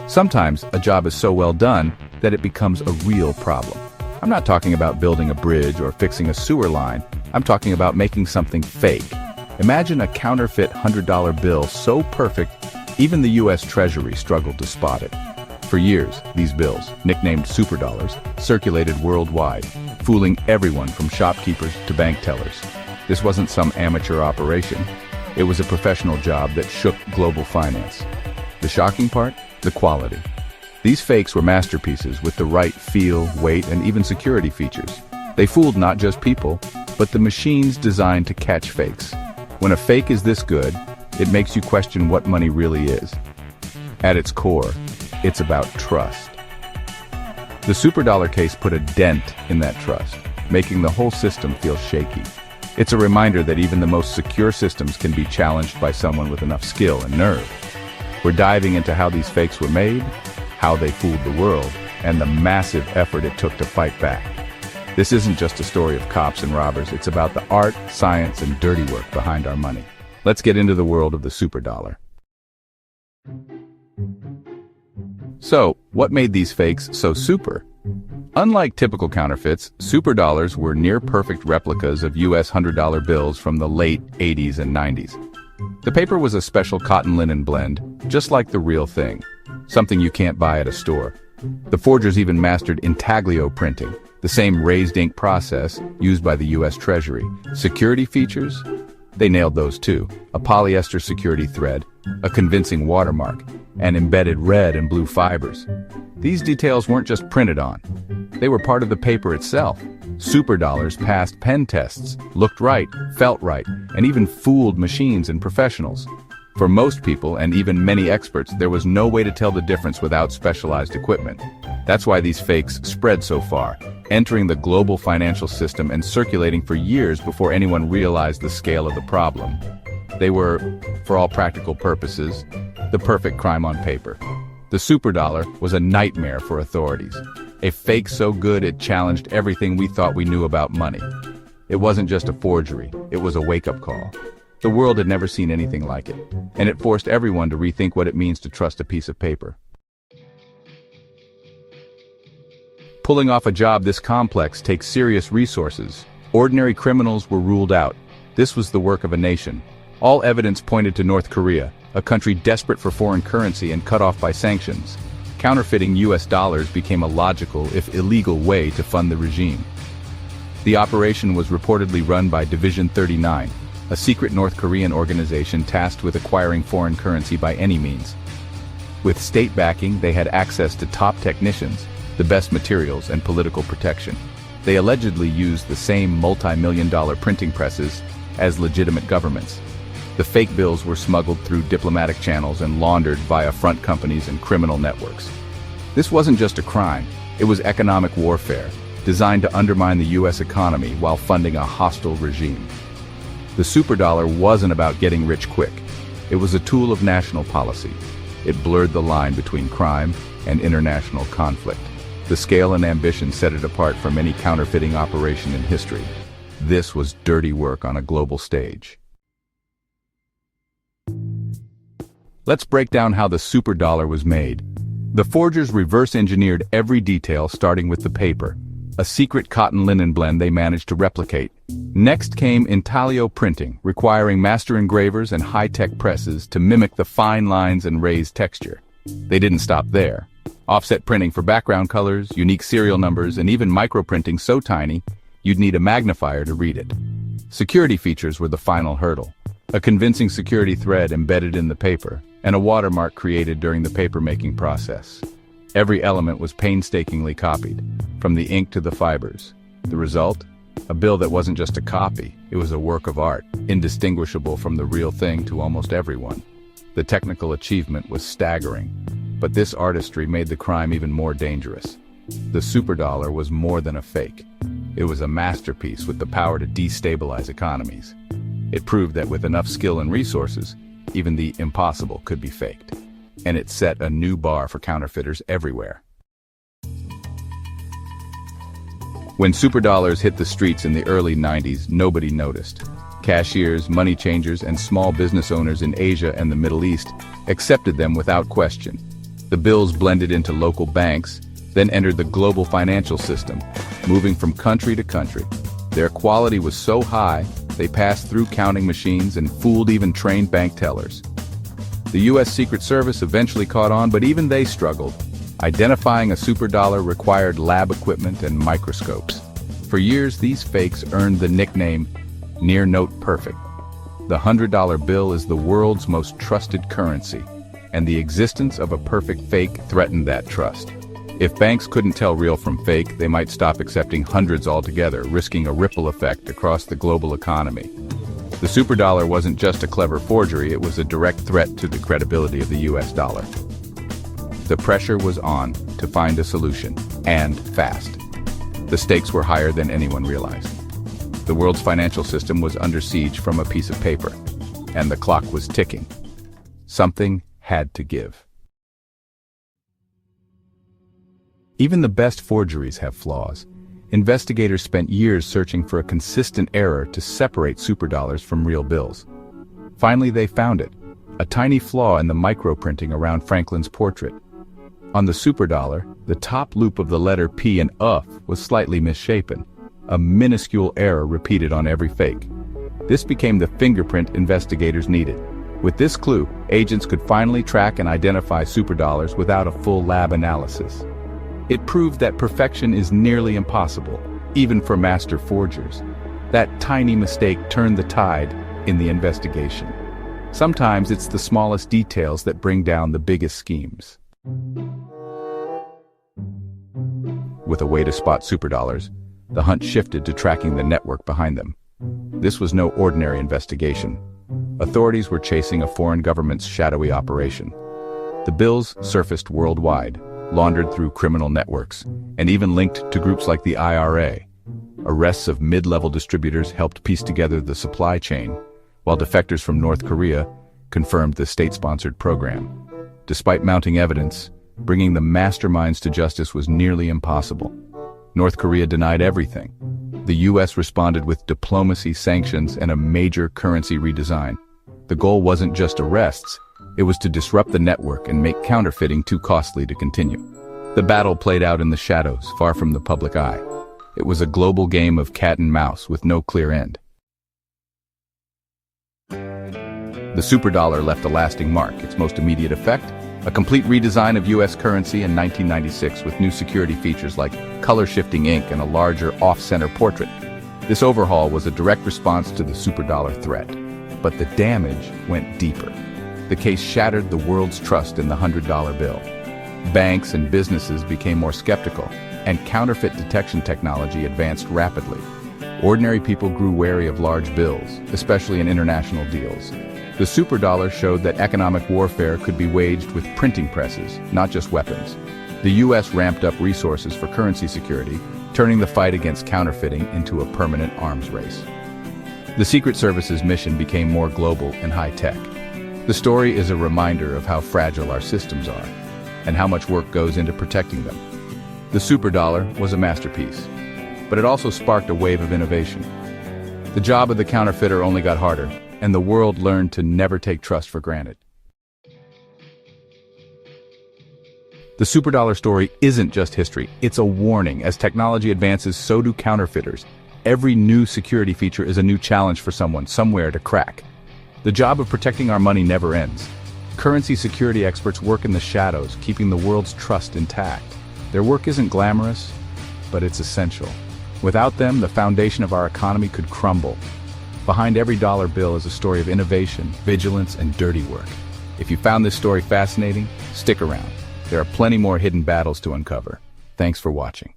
Sometimes a job is so well done that it becomes a real problem. I'm not talking about building a bridge or fixing a sewer line. I'm talking about making something fake. Imagine a counterfeit $100 bill so perfect, even the US Treasury struggled to spot it. For years, these bills, nicknamed Superdollars, circulated worldwide, fooling everyone from shopkeepers to bank tellers. This wasn't some amateur operation. It was a professional job that shook global finance. The shocking part? The quality. These fakes were masterpieces with the right feel, weight, and even security features. They fooled not just people, but the machines designed to catch fakes. When a fake is this good, it makes you question what money really is. At its core, it's about trust. The Superdollar case put a dent in that trust, making the whole system feel shaky. It's a reminder that even the most secure systems can be challenged by someone with enough skill and nerve. We're diving into how these fakes were made, how they fooled the world, and the massive effort it took to fight back. This isn't just a story of cops and robbers, it's about the art, science, and dirty work behind our money. Let's get into the world of the Superdollar. So, what made these fakes so super? Unlike typical counterfeits, Superdollars were near-perfect replicas of US $100 bills from the late 80s and 90s. The paper was a special cotton linen blend, just like the real thing, something you can't buy at a store. The forgers even mastered intaglio printing, the same raised ink process used by the US Treasury. Security features? They nailed those too. A polyester security thread, a convincing watermark, and embedded red and blue fibers. These details weren't just printed on. They were part of the paper itself. Superdollars passed pen tests, looked right, felt right, and even fooled machines and professionals. For most people, and even many experts, there was no way to tell the difference without specialized equipment. That's why these fakes spread so far, entering the global financial system and circulating for years before anyone realized the scale of the problem. They were, for all practical purposes, the perfect crime on paper. The Superdollar was a nightmare for authorities. A fake so good it challenged everything we thought we knew about money. It wasn't just a forgery, it was a wake-up call. The world had never seen anything like it, and it forced everyone to rethink what it means to trust a piece of paper. Pulling off a job this complex takes serious resources. Ordinary criminals were ruled out. This was the work of a nation. All evidence pointed to North Korea, a country desperate for foreign currency and cut off by sanctions. Counterfeiting US dollars became a logical, if illegal, way to fund the regime. The operation was reportedly run by Division 39, a secret North Korean organization tasked with acquiring foreign currency by any means. With state backing, they had access to top technicians, the best materials, and political protection. They allegedly used the same multi-million-dollar printing presses as legitimate governments. The fake bills were smuggled through diplomatic channels and laundered via front companies and criminal networks. This wasn't just a crime, it was economic warfare, designed to undermine the US economy while funding a hostile regime. The Superdollar wasn't about getting rich quick. It was a tool of national policy. It blurred the line between crime and international conflict. The scale and ambition set it apart from any counterfeiting operation in history. This was dirty work on a global stage. Let's break down how the Superdollar was made. The forgers reverse-engineered every detail, starting with the paper, a secret cotton linen blend they managed to replicate. Next came intaglio printing, requiring master engravers and high-tech presses to mimic the fine lines and raised texture. They didn't stop there. Offset printing for background colors, unique serial numbers, and even microprinting so tiny, you'd need a magnifier to read it. Security features were the final hurdle. A convincing security thread embedded in the paper, and a watermark created during the paper-making process. Every element was painstakingly copied, from the ink to the fibers. The result? A bill that wasn't just a copy, it was a work of art, indistinguishable from the real thing to almost everyone. The technical achievement was staggering, but this artistry made the crime even more dangerous. The Superdollar was more than a fake. It was a masterpiece with the power to destabilize economies. It proved that with enough skill and resources, even the impossible could be faked. And it set a new bar for counterfeiters everywhere. When Superdollars hit the streets in the early 90s, nobody noticed. cashiers, money changers, and small business owners in Asia and the Middle East accepted them without question. The bills blended into local banks, then entered the global financial system, moving from country to country. Their quality was so high, they passed through counting machines and fooled even trained bank tellers. The U.S. Secret Service eventually caught on, but even they struggled. Identifying a superdollar required lab equipment and microscopes. For years, these fakes earned the nickname near note perfect. The $100 bill is the world's most trusted currency, and the existence of a perfect fake threatened that trust. If banks couldn't tell real from fake, they might stop accepting hundreds altogether, risking a ripple effect across the global economy. The superdollar wasn't just a clever forgery, it was a direct threat to the credibility of the US dollar. The pressure was on to find a solution, and fast. The stakes were higher than anyone realized. The world's financial system was under siege from a piece of paper, and the clock was ticking. Something had to give. Even the best forgeries have flaws. Investigators spent years searching for a consistent error to separate superdollars from real bills. Finally, they found it, a tiny flaw in the microprinting around Franklin's portrait. On the superdollar, the top loop of the letter P and UF was slightly misshapen, a minuscule error repeated on every fake. This became the fingerprint investigators needed. With this clue, agents could finally track and identify superdollars without a full lab analysis. It proved that perfection is nearly impossible, even for master forgers. That tiny mistake turned the tide in the investigation. Sometimes it's the smallest details that bring down the biggest schemes. With a way to spot superdollars, the hunt shifted to tracking the network behind them. This was no ordinary investigation. Authorities were chasing a foreign government's shadowy operation. The bills surfaced worldwide, laundered through criminal networks, and even linked to groups like the IRA. Arrests of mid-level distributors helped piece together the supply chain, while defectors from North Korea confirmed the state-sponsored program. Despite mounting evidence, bringing the masterminds to justice was nearly impossible. North Korea denied everything. The U.S. responded with diplomacy, sanctions, and a major currency redesign. The goal wasn't just arrests, it was to disrupt the network and make counterfeiting too costly to continue. The battle played out in the shadows, far from the public eye. It was a global game of cat and mouse with no clear end. The superdollar left a lasting mark. Its most immediate effect? A complete redesign of U.S. currency in 1996 with new security features like color-shifting ink and a larger off-center portrait. This overhaul was a direct response to the superdollar threat. But the damage went deeper. The case shattered the world's trust in the $100 bill. Banks and businesses became more skeptical, and counterfeit detection technology advanced rapidly. Ordinary people grew wary of large bills, especially in international deals. The superdollar showed that economic warfare could be waged with printing presses, not just weapons. The U.S. ramped up resources for currency security, turning the fight against counterfeiting into a permanent arms race. The Secret Service's mission became more global and high-tech. The story is a reminder of how fragile our systems are, and how much work goes into protecting them. The superdollar was a masterpiece, but it also sparked a wave of innovation. The job of the counterfeiter only got harder, and the world learned to never take trust for granted. The superdollar story isn't just history, it's a warning. As technology advances, so do counterfeiters. Every new security feature is a new challenge for someone, somewhere to crack. The job of protecting our money never ends. Currency security experts work in the shadows, keeping the world's trust intact. Their work isn't glamorous, but it's essential. Without them, the foundation of our economy could crumble. Behind every dollar bill is a story of innovation, vigilance, and dirty work. If you found this story fascinating, stick around. There are plenty more hidden battles to uncover. Thanks for watching.